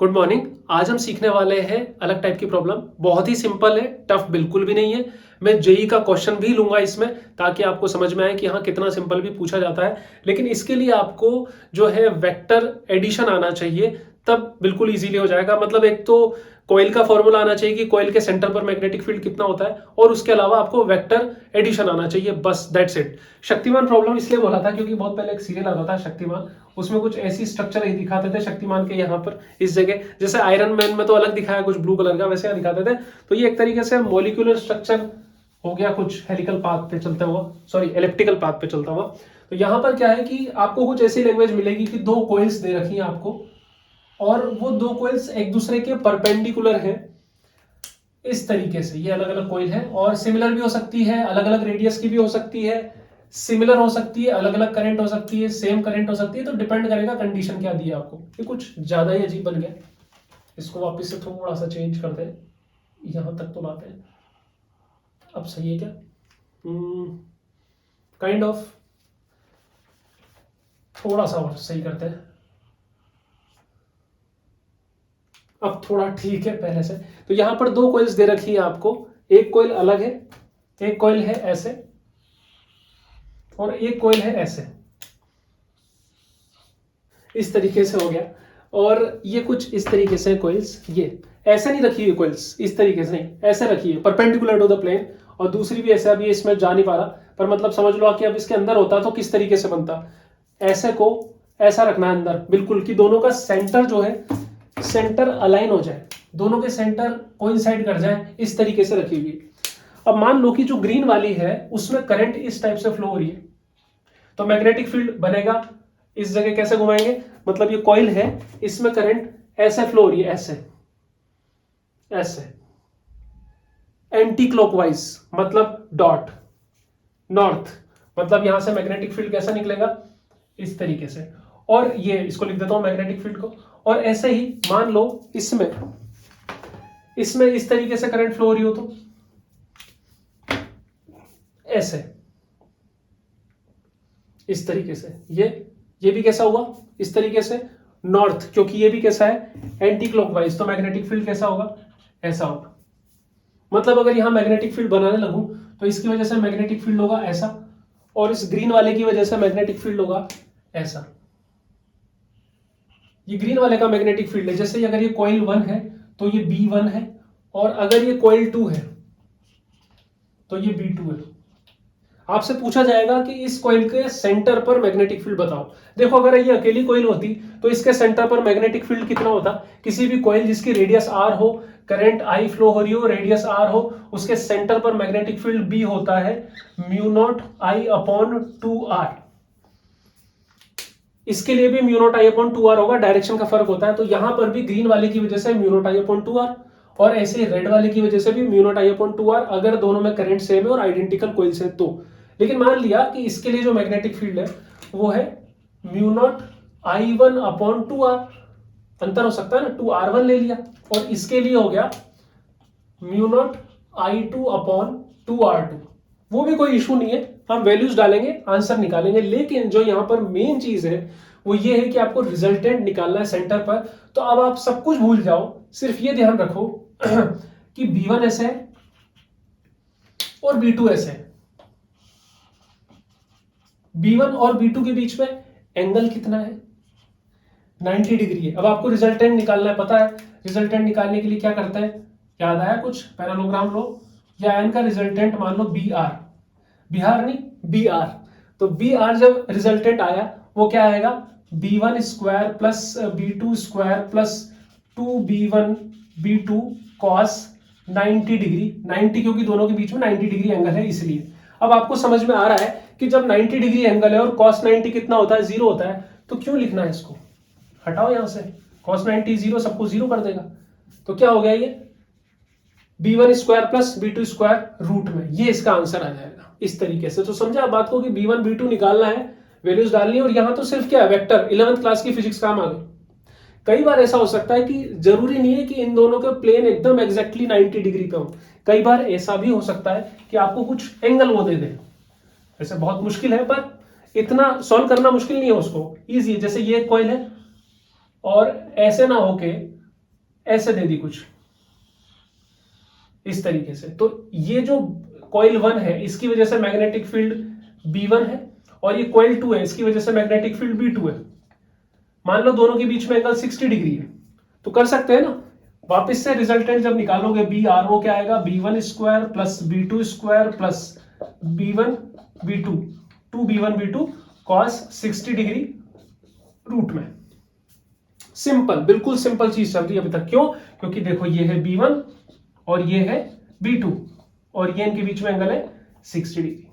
Good morning. आज हम सीखने वाले हैं अलग टाइप की प्रॉब्लम। बहुत ही सिंपल है, टफ बिल्कुल भी नहीं है। मैं जेई का क्वेश्चन भी लूंगा इसमें, ताकि आपको समझ में आए कि हाँ कितना सिंपल भी पूछा जाता है। लेकिन इसके लिए आपको जो है वेक्टर एडिशन आना चाहिए, तब बिल्कुल इजीली हो जाएगा। मतलब एक तो कॉइल का फॉर्मूला आना चाहिए कि कॉइल के सेंटर पर मैग्नेटिक फील्ड कितना होता है, और उसके अलावा आपको वेक्टर एडिशन आना चाहिए, बस दैट्स इट। शक्तिमान प्रॉब्लम इसलिए बोला था क्योंकि बहुत पहले एक सीरियल आता था शक्तिमान, उसमें कुछ ऐसी स्ट्रक्चर ही दिखाते थे शक्तिमान के यहाँ पर इस जगह, जैसे आयरन मैन में तो अलग दिखाया कुछ ब्लू कलर का, वैसे यहाँ दिखाते थे। तो ये एक तरीके से मॉलिक्यूलर स्ट्रक्चर हो गया, कुछ हेलिकल पाथ पे चलता हुआ, सॉरी एलिप्टिकल पाथ पे चलता हुआ। तो यहाँ पर क्या है कि आपको कुछ ऐसी लैंग्वेज मिलेगी कि दो कोइल्स दे रखी है आपको, और वो दो कोइल्स एक दूसरे के परपेंडिकुलर है इस तरीके से। ये अलग अलग कोइल है, और सिमिलर भी हो सकती है, अलग अलग रेडियस की भी हो सकती है, सिमिलर हो सकती है, अलग अलग करंट हो सकती है, सेम करंट हो सकती है। तो डिपेंड करेगा कंडीशन क्या दी है आपको। ये कुछ ज्यादा ही अजीब बन गया, इसको वापस से थोड़ा सा चेंज कर दे। यहां तक तो बात है, अब सही है क्या? काइंड ऑफ थोड़ा सा और सही करते हैं, अब थोड़ा ठीक है पहले से। तो यहां पर दो कॉइल्स दे रखी है आपको, एक कॉइल अलग है, एक कॉइल है ऐसे, और एक कॉइल है ऐसे, इस तरीके से हो गया। और ये कुछ इस तरीके से कॉइल्स, ये ऐसे नहीं रखी हुई कॉइल्स, इस तरीके से नहीं, ऐसे रखी है परपेंडिकुलर टू द प्लेन, और दूसरी भी ऐसे। अभी इसमें जा नहीं पा रहा, पर मतलब समझ लो कि अब इसके अंदर होता तो किस तरीके से बनता। ऐसे को ऐसा रखना है अंदर बिल्कुल, कि दोनों का सेंटर जो है, सेंटर अलाइन हो जाए, दोनों के सेंटर कोइंसाइड कर जाए, इस तरीके से रखी हुई। अब मान लो कि जो ग्रीन वाली है उसमें करंट इस टाइप से फ्लो हो रही है, तो मैग्नेटिक फील्ड बनेगा। इस जगह कैसे घुमाएंगे, मतलब ये कॉइल है, इसमें करंट ऐसे फ्लो हो रही है, ऐसे ऐसे एंटी क्लॉकवाइज, मतलब डॉट नॉर्थ, मतलब यहां से मैग्नेटिक फील्ड कैसा निकलेगा, इस तरीके से। और ये इसको लिख देता हूं मैग्नेटिक फील्ड को। और ऐसे ही मान लो इसमें इसमें इस तरीके से करंट फ्लो हो रही हो, तो ऐसे इस तरीके से। ये भी कैसा हुआ, इस तरीके से नॉर्थ, क्योंकि ये भी कैसा है एंटी क्लॉकवाइज, तो मैग्नेटिक फील्ड कैसा होगा, ऐसा होगा। मतलब अगर यहां मैग्नेटिक फील्ड बनाने लगूं तो इसकी वजह से मैग्नेटिक फील्ड होगा ऐसा, और इस ग्रीन वाले की वजह से मैग्नेटिक फील्ड होगा ऐसा। ये ग्रीन वाले का मैग्नेटिक फील्ड है, जैसे अगर ये कॉइल 1 है तो ये B1 है, और अगर ये कॉइल 2 है तो ये B2 है। आपसे पूछा जाएगा कि इस कॉइल के सेंटर पर मैग्नेटिक फील्ड बताओ। देखो अगर ये अकेली कॉइल होती तो इसके सेंटर पर मैग्नेटिक फील्ड कितना होता। किसी भी कॉइल जिसकी रेडियस r हो, करंट I फ्लो हो रही हो, रेडियस r हो, उसके सेंटर पर मैग्नेटिक फील्ड B होता है μ0I/2r। इसके लिए भी μ0I/2r होगा, डायरेक्शन का फर्क होता है। तो यहां पर भी ग्रीन वाले की वजह से μ0I/2r, और ऐसे रेड वाले की वजह से भी μ0I/2r, अगर दोनों में करंट सेम है और आइडेंटिकल कॉइल्स है तो। लेकिन मान लिया कि इसके लिए जो मैग्नेटिक फील्ड है वो है μ0I1/2r, अंतर हो सकता है ना, 2r1 ले लिया, और इसके लिए हो गया μ0I2/2r2। वो भी कोई इशू नहीं है, हम वैल्यूज डालेंगे, आंसर निकालेंगे। लेकिन जो यहां पर मेन चीज है वो ये है कि आपको रिजल्टेंट निकालना है सेंटर पर। तो अब आप सब कुछ भूल जाओ, सिर्फ ये ध्यान रखो कि B1 ऐसे है और B2 ऐसे है। B1 और B2 के बीच में एंगल कितना है, 90 डिग्री है। अब आपको रिजल्टेंट निकालना है, पता है रिजल्टेंट निकालने के लिए क्या करते हैं, याद आया कुछ, पैरेललोग्राम लो, या एन का रिजल्टेंट मान लो BR, बिहार नहीं BR। तो BR जब रिजल्टेंट आया वो क्या आएगा, B1 square plus B2 square plus 2B1 B2 cos 90 degree, 90 क्योंकि दोनों के बीच में 90 डिग्री एंगल है इसलिए। अब आपको समझ में आ रहा है कि जब 90 डिग्री एंगल है और cos 90 कितना होता है, 0 होता है, तो क्यों लिखना है इसको, हटाओ यहां से, cos 90 0 सबको 0 कर देगा। तो क्या हो गया, ये B1 square plus B2 square root में, ये इसका आंसर आ जाएगा इस तरीके से। तो समझा बात को कि B1 B2 निकालना है, वैल्यूज डालनी है, और यहां तो सिर्फ क्या है, वेक्टर। 11th क्लास की फिजिक्स काम आ गई। कई बार ऐसा हो सकता है कि जरूरी नहीं है कि इन दोनों के प्लेन एकदम एग्जैक्टली 90 डिग्री पे हो, कई बार ऐसा भी हो सकता है कि आपको कुछ एंगल वो दे दे। वैसे बहुत मुश्किल है, पर इतना सॉल्व करना मुश्किल नहीं है, उसको इजी है। जैसे ये कॉइल है और ऐसे ना होके ऐसे दे दी कुछ इस तरीके से, तो ये जो कॉइल 1 है इसकी वजह से मैग्नेटिक फील्ड B1 है, और ये कॉइल 2 है इसकी वजह से मैग्नेटिक फील्ड B2 है। मान लो दोनों के बीच में एंगल 60 डिग्री है, तो कर सकते हैं ना, वापस से रिजल्टेंट जब निकालोगे BRO क्या आएगा, B1 square plus B2 square plus B1 B2 2B1 B2 cos 60 degree root में। सिंपल, बिल्कुल सिंपल चीज चल रही है अभी तक। क्यों? क्योंकि देखो ये है B1 और ये है B2 और ये इनके बीच में एंगल है 60 डिग्री।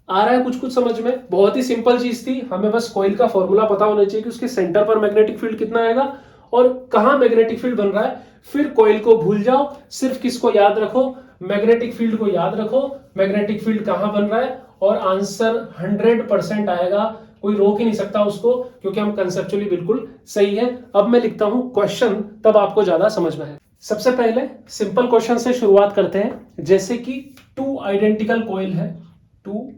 आ रहा है कुछ कुछ समझ में? बहुत ही सिंपल चीज थी, हमें बस कॉइल का फॉर्मूला पता होना चाहिए कि उसके सेंटर पर मैग्नेटिक फील्ड कितना आएगा और कहां मैग्नेटिक फील्ड बन रहा है। फिर कॉइल को भूल जाओ, सिर्फ किसको याद रखो, मैग्नेटिक फील्ड को याद रखो, मैग्नेटिक फील्ड कहां बन रहा है, और आंसर 100% आएगा। कोई रोक ही नहीं सकता उसको, क्योंकि हम कंसेप्चुअली बिल्कुल सही है। अब मैं लिखता हूं क्वेश्चन, तब आपको ज्यादा समझ में आए। सबसे पहले सिंपल क्वेश्चन से शुरुआत करते हैं, जैसे कि टू आइडेंटिकल कॉइल है, टू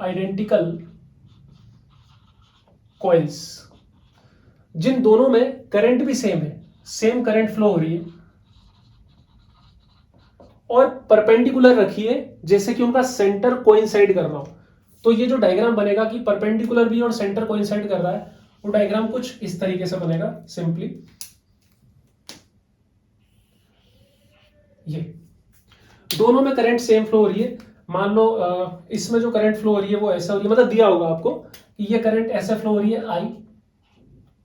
आइडेंटिकल कॉइल्स जिन दोनों में करंट भी सेम है, सेम करंट फ्लो हो रही है, और परपेंडिकुलर रखिए जैसे कि उनका सेंटर कोइंसाइड कर रहा हो। तो ये जो डायग्राम बनेगा कि परपेंडिकुलर भी और सेंटर कोइंसाइड कर रहा है, वो डायग्राम कुछ इस तरीके से बनेगा। सिंपली ये दोनों में करंट सेम फ्लो हो रही है। मान लो इसमें जो करंट फ्लो हो रही है वो ऐसा हो रही है, मतलब दिया होगा आपको कि ये करंट ऐसे फ्लो हो रही है I,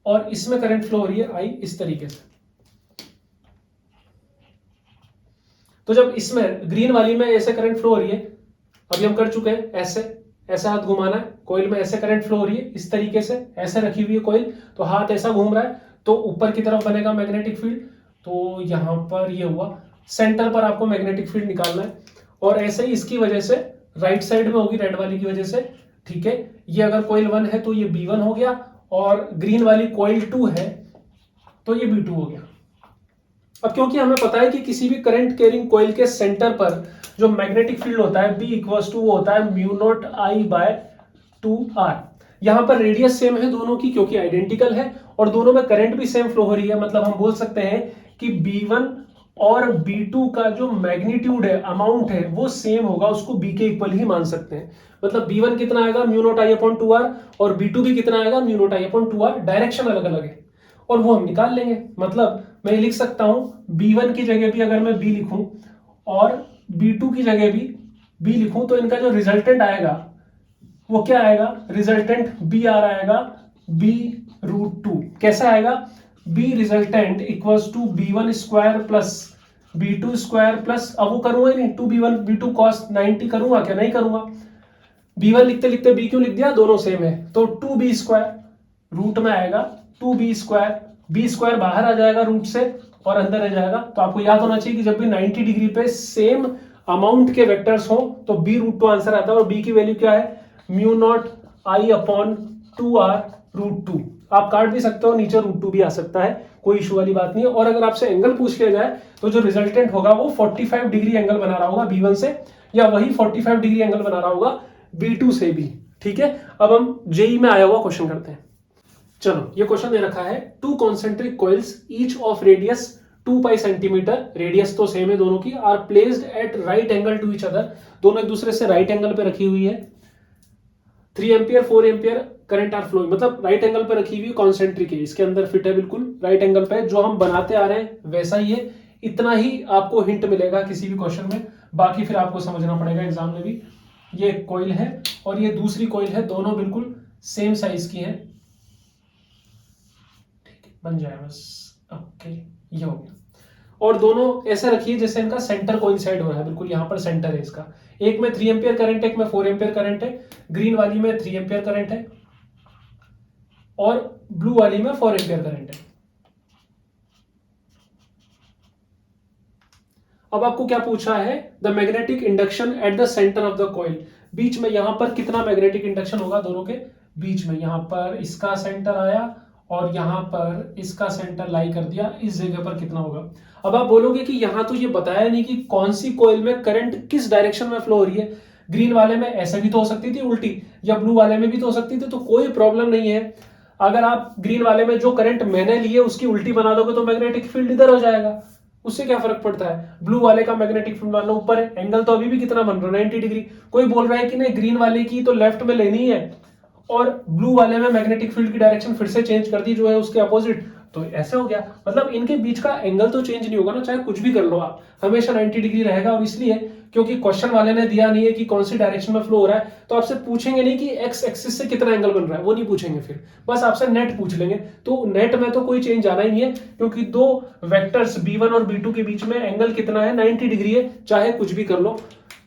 और इसमें करंट फ्लो हो रही है I इस तरीके से। तो जब इसमें ग्रीन वाली में ऐसे करंट फ्लो हो रही है, अभी हम कर चुके हैं, ऐसे हाथ घुमाना है, कॉइल में ऐसे करंट फ्लो हो रही है इस तरीके से, ऐसे रखी हुई है कॉइल, तो हाथ ऐसा घूम रहा है, तो ऊपर की तरफ बनेगा मैग्नेटिक फील्ड। तो यहां पर ये हुआ, सेंटर पर आपको मैग्नेटिक फील्ड निकालना है, और ऐसे ही इसकी वजह से राइट साइड में होगी रेड वाली की वजह से। ठीक है, ये अगर कॉइल 1 है तो ये B1 हो गया, और ग्रीन वाली कॉइल 2 है तो ये B2 हो गया। अब क्योंकि हमें पता है कि किसी भी करंट कैरिंग कॉइल के सेंटर पर जो मैग्नेटिक फील्ड होता है B इक्वल्स टू वो होता है μ0I/2R। यहां पर रेडियस सेम है दोनों की, क्योंकि आइडेंटिकल है, और दोनों में करंट भी सेम फ्लो हो रही है। मतलब हम बोल सकते हैं कि B1 और B2 का जो मैग्नीट्यूड है, अमाउंट है, वो सेम होगा, उसको B के इक्वल ही मान सकते हैं। मतलब B1 कितना आएगा μ0I/2R, और B2 भी कितना आएगा μ0I/2R। डायरेक्शन अलग अलग है और वो हम निकाल लेंगे। मतलब मैं लिख सकता हूं B1 की जगह भी अगर मैं B लिखूं और B2 की जगह भी B लिखूं, तो इनका जो रिजल्टेंट आएगा वो क्या आएगा, रिजल्टेंट BR आएगा B√2। कैसा आएगा, B resultant equals to B1 square plus B2 square plus, अब वो करूंगा ही नहीं, 2B1 B2 cos 90 करूंगा क्या, नहीं करूंगा। B1 लिखते लिखते B क्यों लिख दिया, दोनों सेम है, तो 2B स्क्वायर रूट में आएगा 2B स्क्वायर, B स्क्वायर बाहर आ जाएगा रूट से और अंदर रह जाएगा। तो आपको याद होना चाहिए कि जब भी 90 डिग्री पे सेम अमाउंट के वेक्टर्स हो तो B√2 आंसर आता है, और B की वैल्यू क्या है μ0I/2R√2। आप काट भी सकते हो, नीचे √2 भी आ सकता है, कोई इशू वाली बात नहीं है। और अगर आपसे एंगल पूछ लिया जाए तो जो रिजल्टेंट होगा वो 45 डिग्री एंगल बना रहा होगा B1 से, या वही 45 डिग्री एंगल बना रहा होगा B2 से भी। ठीक है, अब हम जेई में आया हुआ क्वेश्चन करते हैं। चलो, ये क्वेश्चन दे रखा है, two concentric coils each of radius 2 pi centimetre, radius तो सेम है दोनों की, are placed at right angle to each other, दोनों एक दूसरे से राइट एंगल पे रखी हुई है। 3 ampere 4 ampere current are flowing, मतलब राइट एंगल पे रखी हुई कॉन्सेंट्रिक है, इसके अंदर फिट है बिल्कुल राइट एंगल पे, जो हम बनाते आ रहे हैं वैसा ही है। इतना ही आपको हिंट मिलेगा किसी भी क्वेश्चन में, बाकी फिर आपको समझना पड़ेगा एग्जाम में भी। ये एक कॉइल है और ये दूसरी कॉइल है, दोनों बिल्कुल सेम साइज की है। ठीक है, बन जाए बस, ओके, ये हो गया। और दोनों ऐसे रखिए जैसे इनका सेंटर कोइंसाइड हो रहा है, बिल्कुल यहाँ पर सेंटर है इसका। एक में 3 एम्पियर करंट है, एक में 4 एम्पियर करंट है। ग्रीन वाली में 3 एम्पियर करंट है और ब्लू वाली में 4 एम्पियर करंट है। अब आपको क्या पूछा है, the magnetic induction at the centre of the coil, बीच में यहां पर कितना मैग्नेटिक इंडक्शन होगा दोनों के बीच में। यहां पर इसका सेंटर आया और यहां पर इसका सेंटर लाई कर दिया, इस जगह पर कितना होगा। अब आप बोलोगे कि यहां तो ये बताया नहीं कि कौन सी कॉइल में करंट किस डायरेक्शन में फ्लो हो रही है। ग्रीन वाले में ऐसे भी तो हो सकती थी उल्टी, या ब्लू वाले में भी तो हो सकती थी, तो कोई प्रॉब्लम नहीं है। अगर आप ग्रीन वाले में जो करंट मैंने लिए उसकी उल्टी बना दोगे तो मैग्नेटिक फील्ड इधर हो जाएगा, उससे क्या फर्क पड़ता है। ब्लू वाले का मैग्नेटिक फील्ड मान लो ऊपर है, एंगल तो अभी भी कितना बन रहा है 90 डिग्री। कोई बोल रहा है कि नहीं ग्रीन वाले की तो लेफ्ट में लेनी है और ब्लू वाले में मैग्नेटिक फील्ड की डायरेक्शन फिर से चेंज कर दी जो है उसके अपोजिट, तो ऐसे हो गया। मतलब इनके बीच का एंगल तो चेंज नहीं होगा ना, चाहे कुछ भी कर लो आप, हमेशा 90 डिग्री रहेगा। और इसलिए क्योंकि क्वेश्चन वाले ने दिया नहीं है कि कौन सी डायरेक्शन में फ्लो हो रहा है, तो आपसे पूछेंगे नहीं कि एक्स एक्सिस से कितना एंगल बन रहा है, वो नहीं पूछेंगे, फिर बस आपसे नेट पूछ लेंगे। तो नेट में तो कोई चेंज आना ही नहीं है, क्योंकि दो वेक्टर्स b1 और b2 के बीच में एंगल कितना है 90 डिग्री है, चाहे कुछ भी कर लो।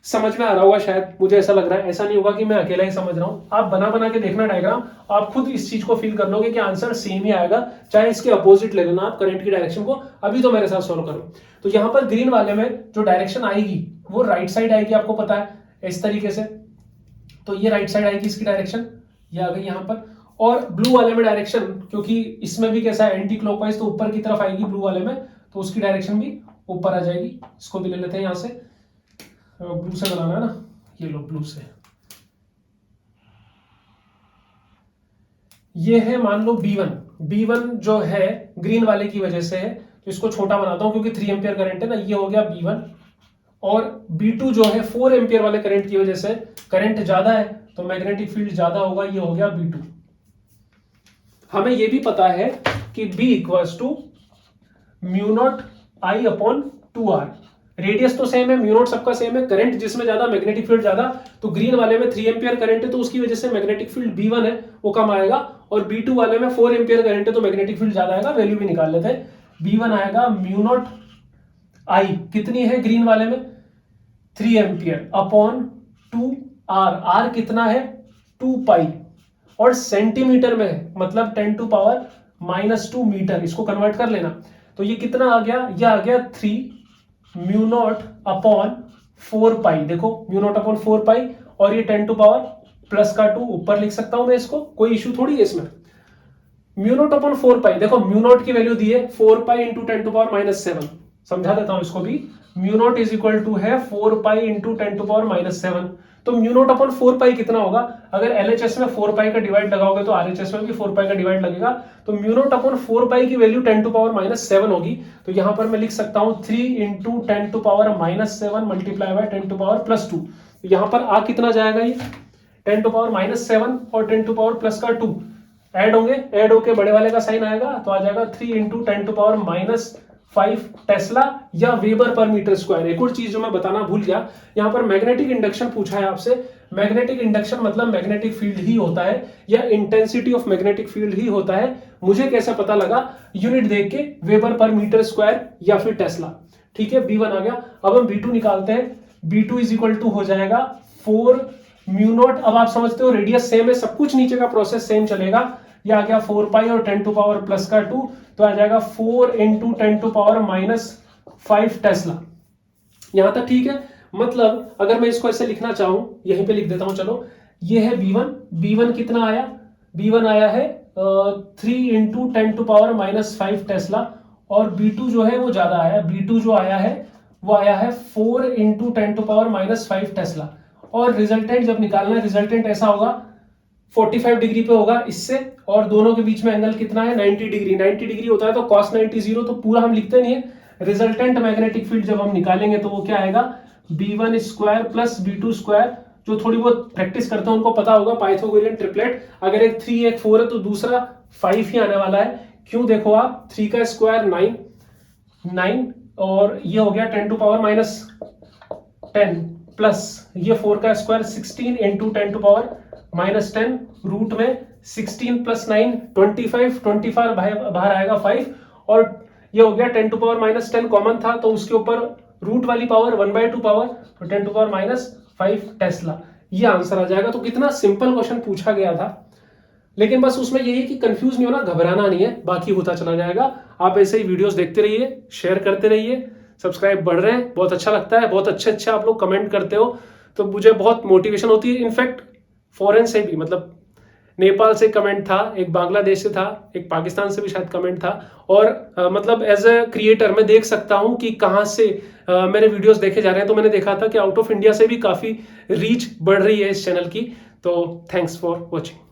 समझ में आ रहा होगा शायद, मुझे ऐसा लग रहा है, ऐसा नहीं होगा कि मैं अकेला ही समझ रहा हूं। आप बना बना के देखना डायग्राम, आप खुद इस चीज को फील कर लोगे कि आंसर सेम ही आएगा, चाहे इसके अपोजिट ले लेना आप करंट की डायरेक्शन को। अभी तो मेरे साथ सोल्व करो। तो यहां पर ग्रीन वाले में जो डायरेक्शन आएगी वो राइट साइड आएगी, आपको पता है इस तरीके से, तो ये राइट साइड आएगी इसकी डायरेक्शन, ये आ गई यहां पर। और ब्लू वाले में डायरेक्शन, क्योंकि इसमें भी कैसा है एंटी क्लॉकवाइज, तो ऊपर की तरफ आएगी ब्लू वाले में, तो उसकी डायरेक्शन भी ऊपर आ जाएगी। इसको भी ले लेते हैं यहां से, ब्लू से बनाना है ना, ये लो ब्लू से। ये है मान लो B1 जो है ग्रीन वाले की वजह से है, तो इसको छोटा बनाता हूं क्योंकि 3 एम्पियर करंट है ना, ये हो गया B1। और B2 जो है 4 एम्पियर वाले करंट की वजह से करंट ज्यादा है तो मैग्नेटिक फील्ड ज्यादा होगा, ये हो गया B2। हमें ये भी पता है कि B equals to μ0I/2R, radius तो सेम है, म्यू0 सबका सेम है, करंट जिसमें ज्यादा मैग्नेटिक फील्ड ज्यादा, तो ग्रीन वाले में 3 एम्पियर करंट है तो उसकी वजह से मैग्नेटिक फील्ड B1 है वो कम आएगा, और B2 वाले में 4 एम्पियर करंट है तो मैग्नेटिक फील्ड ज्यादा आएगा। वैल्यू भी निकाल लेते हैं, B1 आएगा μ0I, कितनी है ग्रीन वाले में 3 एम्पियर अपॉन 2R, R कितना है 2 पाई, और सेंटीमीटर में है मतलब 10⁻⁻2 मीटर, इसको कन्वर्ट कर लेना। तो ये कितना आ गया, ये आ गया 3 μ0/4 पाई, देखो μ0/4 पाई, और ये 10⁻2 ऊपर लिख सकता हूं मैं इसको, कोई इशू थोड़ी है इसमें। μ0/4 पाई, देखो μ0 की वैल्यू दी है 4 पाई इंटू 10⁻⁷, समझा देता हूं इसको भी। μ0 इज इक्वल टू है 4 पाई इंटू 10⁻⁷, तो μ0/4 पाई कितना होगा, अगर LHS में 4 पाई का डिवाइड लगाओगे तो RHS में भी 4 पाई का डिवाइड लगेगा, तो μ0/4 पाई की वैल्यू 10⁻⁷ होगी। तो यहां पर मैं लिख सकता हूं 3 इंटू 10⁻⁷ मल्टीप्लाई बाय 10⁻+2, तो यहां पर आ कितना जाएगा, ये 10⁻⁷ और 10⁻+2 ऐड होंगे, ऐड होके बड़े वाले का साइन आएगा, तो आ जाएगा 3 इंटू 10⁻⁵ टेस्ला या वेबर पर मीटर स्क्वायर। एक और चीज जो मैं बताना भूल गया, यहां पर मैग्नेटिक इंडक्शन पूछा है आपसे। मैग्नेटिक इंडक्शन मतलब मैग्नेटिक फील्ड ही होता है या इंटेंसिटी ऑफ मैग्नेटिक फील्ड ही होता है। मुझे कैसे पता लगा, यूनिट देख के, वेबर पर मीटर स्क्वायर या फिर टेस्ला। ठीक है, B1 आ गया। अब हम B2 निकालते हैं। B2 इज इक्वल टू हो जाएगा 4 μ0। अब आप समझते हो रेडियस सेम है, सब कुछ नीचे का प्रोसेस सेम चलेगा। ये आ गया 4 पाई और 10⁻+2, तो आ जाएगा 4 इंटू 10⁻⁵ टेस्ला। यहां तक ठीक है। मतलब अगर मैं इसको ऐसे लिखना चाहूं, यहीं पे लिख देता हूं, चलो, ये है B1 कितना आया, B1 आया है 3 इंटू 10⁻⁵ टेस्ला, और B2 जो है वो ज्यादा आया, B2 जो आया है वो आया है 4 इंटू 10⁻⁵ टेस्ला। और रिजल्टेंट जब निकालना है, रिजल्टेंट ऐसा होगा 45 डिग्री पे होगा इससे, और दोनों के बीच में एंगल कितना है 90 डिग्री। 90 डिग्री होता है तो cos 90 0, तो पूरा हम लिखते नहीं है। रिजल्टेंट मैग्नेटिक फील्ड जब हम निकालेंगे तो वो क्या आएगा, B1 square plus B2 square. जो थोड़ी बहुत प्रैक्टिस करते हैं उनको पता होगा पाइथागोरियन ट्रिपलेट, अगर एक 3 एक 4 है तो दूसरा 5 ही आने वाला है। क्यों, देखो आप 3 का स्क्वायर 9 और ये हो गया 10⁻⁻10 प्लस ये 4 का स्क्वायर 16 इंटू 10⁻⁻10, रूट में 16 प्लस 9 25 बाहर आएगा 5, और ये हो गया 10⁻⁻10 कॉमन था तो उसके ऊपर रूट वाली पावर 1/2 पावर, तो 10⁻⁵ टेस्ला। ये आंसर आ जाएगा। तो कितना सिंपल क्वेश्चन पूछा गया था, लेकिन बस उसमें यही कि कंफ्यूज नहीं होना, घबराना नहीं है, बाकी होता चला जाएगा। आप ऐसे ही वीडियोस देखते रहिए, शेयर करते रहिए, सब्सक्राइब बढ़ रहे हैं, बहुत अच्छा लगता है, बहुत अच्छे आप लोग कमेंट करते हो तो मुझे बहुत मोटिवेशन होती है। इनफैक्ट फॉरेन से भी, मतलब नेपाल से कमेंट था, एक बांग्लादेश से था, एक पाकिस्तान से भी शायद कमेंट था, और मतलब एज ए क्रिएटर मैं देख सकता हूं कि कहां से मेरे वीडियोस देखे जा रहे हैं। तो मैंने देखा था कि आउट ऑफ इंडिया से भी काफी रीच बढ़ रही है इस चैनल की। तो थैंक्स फॉर वॉचिंग।